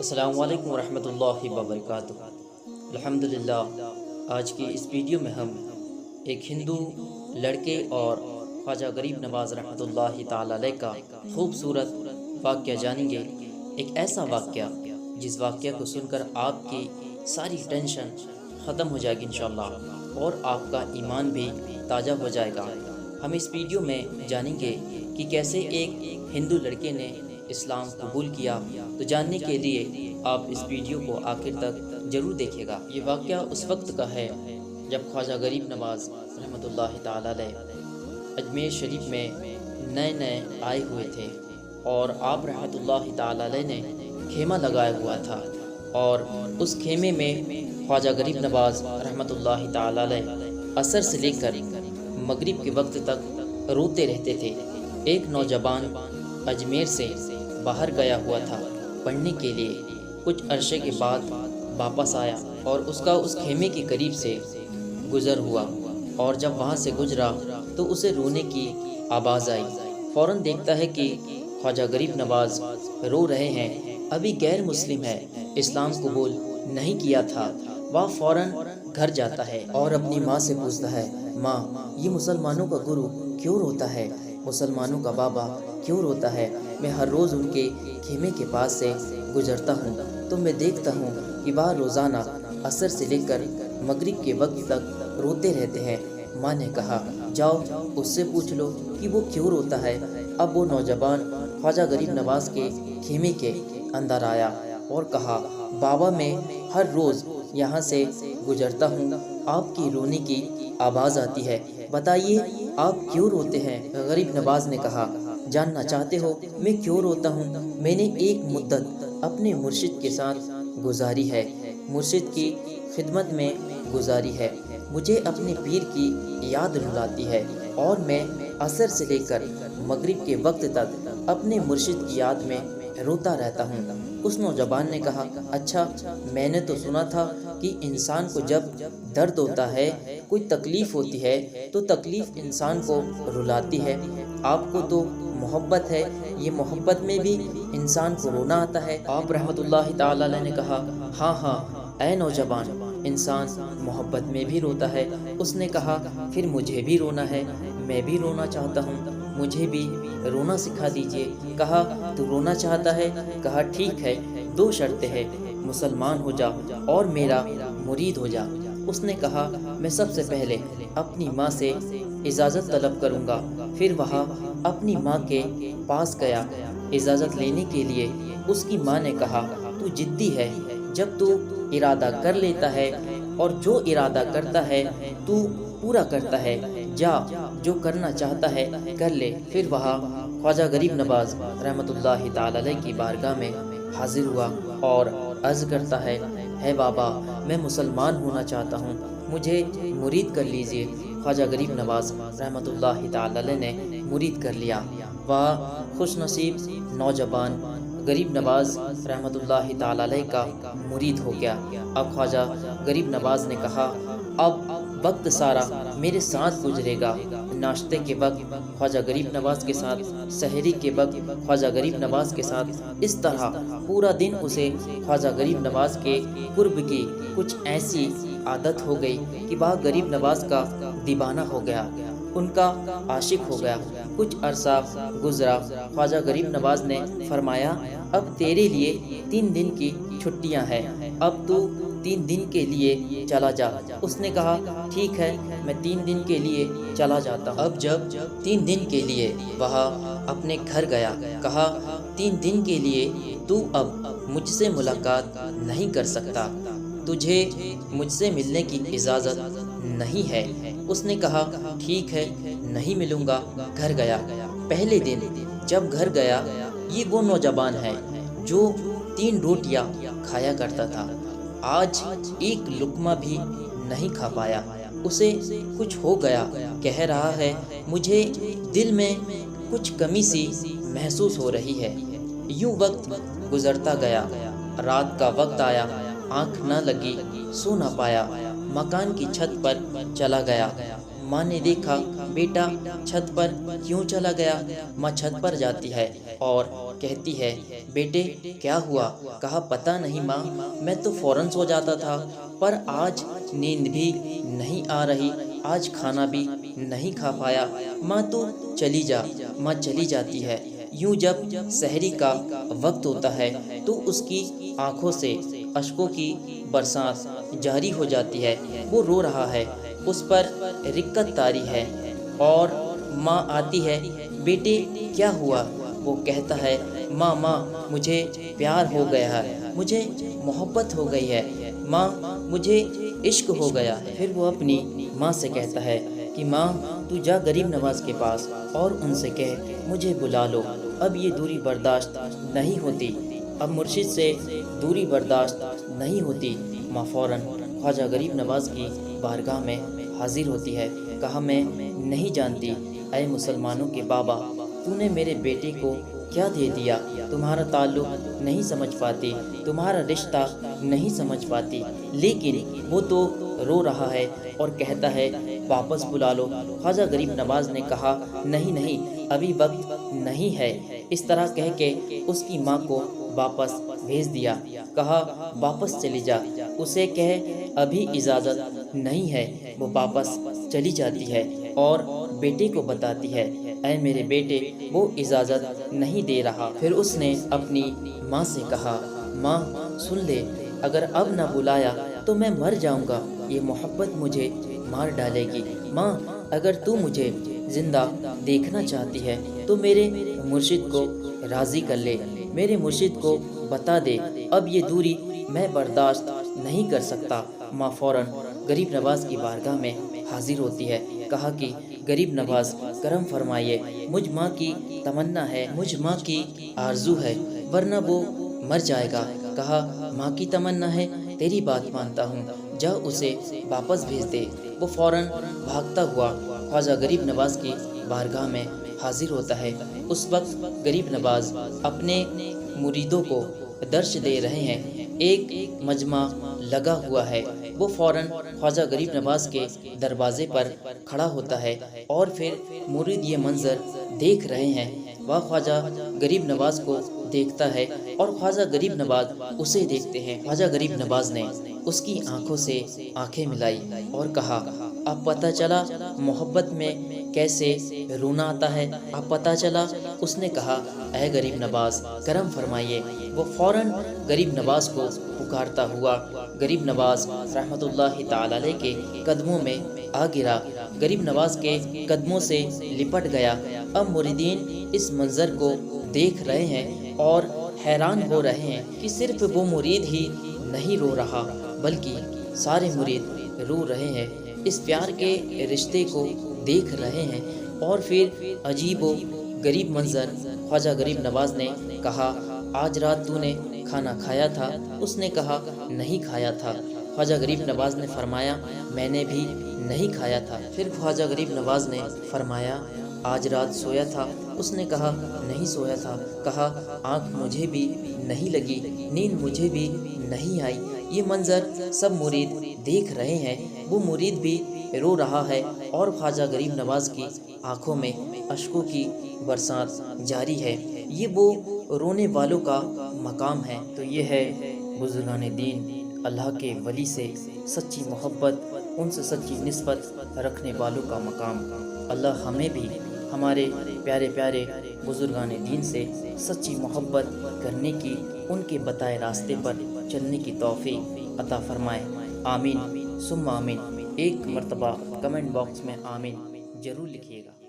السلام علیکم ورحمۃ اللہ وبرکاتہ۔ الحمدللہ، آج کی اس ویڈیو میں ہم ایک ہندو لڑکے اور خواجہ غریب نواز رحمۃ اللہ تعالی علیہ کا خوبصورت واقعہ جانیں گے۔ ایک ایسا واقعہ جس واقعہ کو سن کر آپ کی ساری ٹینشن ختم ہو جائے گی انشاءاللہ، اور آپ کا ایمان بھی تازہ ہو جائے گا۔ ہم اس ویڈیو میں جانیں گے کہ کیسے ایک ہندو لڑکے نے اسلام قبول کیا۔ تو جاننے کے لیے آپ اس ویڈیو کو آخر تک ضرور دیکھیے گا۔ یہ واقعہ اس وقت کا ہے جب خواجہ غریب نواز رحمۃ اللہ تعالی علیہ اجمیر شریف میں نئے آئے ہوئے تھے، اور آپ رحمۃ اللہ تعالی علیہ نے خیمہ لگایا ہوا تھا، اور اس خیمے میں خواجہ غریب نواز رحمۃ اللہ تعالی علیہ عصر سے لے کر مغرب کے وقت تک روتے رہتے تھے۔ ایک نوجوان اجمیر سے باہر گیا ہوا تھا پڑھنے کے لیے، کچھ عرصے کے بعد واپس آیا اور اس کا اس خیمے کے قریب سے گزر ہوا، اور جب وہاں سے گزرا تو اسے رونے کی آواز آئی۔ فوراً دیکھتا ہے کہ خواجہ غریب نواز رو رہے ہیں، ابھی غیر مسلم ہے، اسلام قبول نہیں کیا تھا۔ وہ فوراً گھر جاتا ہے اور اپنی ماں سے پوچھتا ہے، ماں، یہ مسلمانوں کا گرو کیوں روتا ہے؟ مسلمانوں کا بابا کیوں روتا ہے؟ میں ہر روز ان کے خیمے کے پاس سے گزرتا ہوں تو میں دیکھتا ہوں کہ وہ روزانہ عصر سے لے کر مغرب کے وقت تک روتے رہتے ہیں۔ ماں نے کہا، جاؤ اس سے پوچھ لو کہ وہ کیوں روتا ہے۔ اب وہ نوجوان خواجہ غریب نواز کے خیمے کے اندر آیا اور کہا، بابا، میں ہر روز یہاں سے گزرتا ہوں، آپ کی رونے کی آواز آتی ہے، بتائیے آپ کیوں روتے ہیں؟ غریب نواز نے کہا، جاننا چاہتے ہو میں کیوں روتا ہوں؟ میں نے ایک مدت اپنے مرشد کے ساتھ گزاری ہے، مرشد کی خدمت میں گزاری ہے، مجھے اپنے پیر کی یاد رلاتی ہے، اور میں عصر سے لے کر مغرب کے وقت تک اپنے مرشد کی یاد میں روتا رہتا ہوں۔ اس نوجوان نے کہا، اچھا، میں نے تو سنا تھا کہ انسان کو جب درد ہوتا ہے، کوئی تکلیف ہوتی ہے تو تکلیف انسان کو رلاتی ہے، آپ کو تو محبت ہے، یہ محبت میں بھی انسان کو رونا آتا ہے؟ آپ رحمۃ اللہ تعالی علیہ نے کہا، ہاں اے نوجوان، انسان محبت میں بھی روتا ہے۔ اس نے کہا، پھر مجھے بھی رونا ہے، میں بھی رونا چاہتا ہوں، مجھے بھی رونا سکھا دیجئے۔ کہا، تو رونا چاہتا ہے؟ کہا، ٹھیک ہے، دو شرطیں ہیں، مسلمان ہو جا اور میرا مرید ہو جا۔ اس نے کہا، میں سب سے پہلے اپنی ماں سے اجازت طلب کروں گا۔ پھر وہاں اپنی ماں کے پاس گیا اجازت لینے کے لیے۔ اس کی ماں نے کہا، تو ضدی ہے، جب تو ارادہ کر لیتا ہے اور جو ارادہ کرتا ہے تو پورا کرتا ہے، جا جو کرنا چاہتا ہے کر لے۔ پھر وہاں خواجہ غریب نواز رحمۃ اللہ تعالی علیہ کی بارگاہ میں حاضر ہوا اور عرض کرتا ہے، اے بابا، میں مسلمان ہونا چاہتا ہوں، مجھے مرید کر لیجئے۔ خواجہ غریب نواز رحمۃ اللہ تعالی علیہ نے مرید کر لیا۔ وہ خوش نصیب نوجوان غریب نواز رحمۃ اللہ تعالی علیہ کا مرید ہو گیا۔ اب خواجہ غریب نواز نے کہا، اب وقت سارا میرے ساتھ گزرے گا، ناشتے کے وقت خواجہ غریب نواز کے ساتھ، سحری کے وقت خواجہ غریب نواز کے ساتھ، اس طرح پورا دن اسے خواجہ غریب نواز کے قرب کی کچھ ایسی عادت ہو گئی کہ وہ غریب نواز کا دیوانہ ہو گیا، ان کا عاشق ہو گیا۔ کچھ عرصہ گزرا، خواجہ غریب نواز نے فرمایا، اب تیرے لیے 3 دن کی چھٹیاں ہیں، اب تو 3 دن کے لیے چلا جا۔ اس نے کہا، ٹھیک ہے، میں 3 دن کے لیے چلا جاتا ہوں۔ اب جب 3 دن کے لیے وہاں اپنے گھر گیا، کہا، 3 دن کے لیے تو اب مجھ سے ملاقات نہیں کر سکتا، تجھے مجھ سے ملنے کی اجازت نہیں ہے۔ اس نے کہا، ٹھیک ہے، نہیں ملوں گا۔ گھر گیا۔ پہلے دن جب گھر گیا، یہ وہ نوجوان ہے جو 3 روٹیاں کھایا کرتا تھا، آج ایک لقمہ بھی نہیں کھا پایا۔ اسے کچھ ہو گیا، کہہ رہا ہے، مجھے دل میں کچھ کمی سی محسوس ہو رہی ہے۔ یوں وقت گزرتا گیا، رات کا وقت آیا، آنکھ نہ لگی، سو نہ پایا، مکان کی چھت پر چلا گیا۔ ماں نے دیکھا، بیٹا چھت پر کیوں چلا گیا؟ ماں چھت پر جاتی ہے، اور کہتی ہے بیٹے کیا ہوا؟ کہا پتہ نہیں ماں، میں تو فوراً سو جاتا تھا، پر آج نیند بھی نہیں آ رہی، آج کھانا بھی نہیں کھا پایا۔ ماں تو چلی جا۔ ماں چلی جاتی ہے۔ یوں جب سحری کا وقت ہوتا ہے تو اس کی آنکھوں سے اشکوں کی برسات جاری ہو جاتی ہے۔ وہ رو رہا ہے، اس پر رقت طاری ہے، اور ماں آتی ہے، بیٹے کیا ہوا؟ وہ کہتا ہے ماں مجھے پیار ہو گیا ہے، مجھے محبت ہو گئی ہے، ماں مجھے عشق ہو گیا۔ پھر وہ اپنی ماں سے کہتا ہے کہ ماں تو جا غریب نواز کے پاس اور ان سے کہہ مجھے بلا لو، اب یہ دوری برداشت نہیں ہوتی، اب مرشد سے دوری برداشت نہیں ہوتی۔ ماں فوراً خواجہ غریب نواز کی بارگاہ میں حاضر ہوتی ہے۔ کہا میں نہیں جانتی اے مسلمانوں کے بابا، تو نے میرے بیٹے کو کیا دے دیا؟ تمہارا تعلق نہیں سمجھ پاتی، تمہارا رشتہ نہیں سمجھ پاتی، لیکن وہ تو رو رہا ہے اور کہتا ہے واپس بلا لو۔ خواجہ غریب نواز نے کہا نہیں ابھی وقت نہیں ہے۔ اس طرح کہہ کے اس کی ماں کو واپس بھیج دیا۔ کہا واپس چلی جا، اسے کہے ابھی اجازت نہیں ہے۔ وہ واپس چلی جاتی ہے اور بیٹے کو بتاتی ہے اے میرے بیٹے وہ اجازت نہیں دے رہا۔ پھر اس نے اپنی ماں سے کہا ماں سن لے، اگر اب نہ بلایا تو میں مر جاؤں گا، یہ محبت مجھے مار ڈالے گی۔ ماں اگر تو مجھے زندہ دیکھنا چاہتی ہے تو میرے مرشد کو راضی کر لے، میرے مرشد کو بتا دے اب یہ دوری میں برداشت نہیں کر سکتا۔ ماں فوراً غریب نواز کی بارگاہ میں حاضر ہوتی ہے۔ کہا کہ غریب نواز کرم فرمائیے، مجھ ماں کی تمنا ہے، مجھ ماں کی آرزو ہے، ورنہ وہ مر جائے گا۔ کہا ماں کی تمنا ہے، تیری بات مانتا ہوں، جا اسے واپس بھیج دے۔ وہ فوراً بھاگتا ہوا خواجہ غریب نواز کی بارگاہ میں حاضر ہوتا ہے۔ اس وقت غریب نواز اپنے مریدوں کو درس دے رہے ہیں، ایک مجمع لگا ہوا ہے۔ وہ فوراً خواجہ غریب نواز کے دروازے پر کھڑا ہوتا ہے اور پھر مرید یہ منظر دیکھ رہے ہیں۔ وہ خواجہ غریب نواز کو دیکھتا ہے اور خواجہ غریب نواز اسے دیکھتے ہیں۔ خواجہ غریب نواز نے اس کی آنکھوں سے آنکھیں ملائی اور کہا اب پتہ چلا محبت میں کیسے رونا آتا ہے، اب پتہ چلا۔ اس نے کہا اے غریب نواز کرم فرمائیے۔ وہ فوراً غریب نواز کو پکارتا ہوا غریب نواز رحمت اللہ تعالی علیہ کے قدموں میں آ گرا، غریب نواز کے قدموں سے لپٹ گیا۔ اب مریدین اس منظر کو دیکھ رہے ہیں اور حیران ہو رہے ہیں کہ صرف وہ مرید ہی نہیں رو رہا بلکہ سارے مرید رو رہے ہیں، اس پیار کے رشتے کو دیکھ رہے ہیں۔ اور پھر عجیب و غریب منظر، خواجہ غریب نواز نے کہا آج رات تو نے کھانا کھایا تھا؟ اس نے کہا نہیں کھایا تھا۔ خواجہ غریب نواز نے فرمایا میں نے بھی نہیں کھایا تھا۔ پھر خواجہ غریب نواز نے فرمایا آج رات سویا تھا؟ اس نے کہا نہیں سویا تھا۔ کہا آنکھ مجھے بھی نہیں لگی، نیند مجھے بھی نہیں آئی۔ یہ منظر سب مرید دیکھ رہے ہیں، وہ مرید بھی رو رہا ہے اور خواجہ غریب نواز کی آنکھوں میں اشکوں کی برسات جاری ہے۔ یہ وہ رونے والوں کا مقام ہے۔ تو یہ ہے بزرگان دین، اللہ کے ولی سے سچی محبت، ان سے سچی نسبت رکھنے والوں کا مقام۔ اللہ ہمیں بھی ہمارے پیارے پیارے بزرگان دین سے سچی محبت کرنے کی، ان کے بتائے راستے پر چلنے کی توفیق عطا فرمائے۔ آمین ثم آمین۔ ایک مرتبہ کمنٹ باکس میں آمین ضرور لکھیے گا۔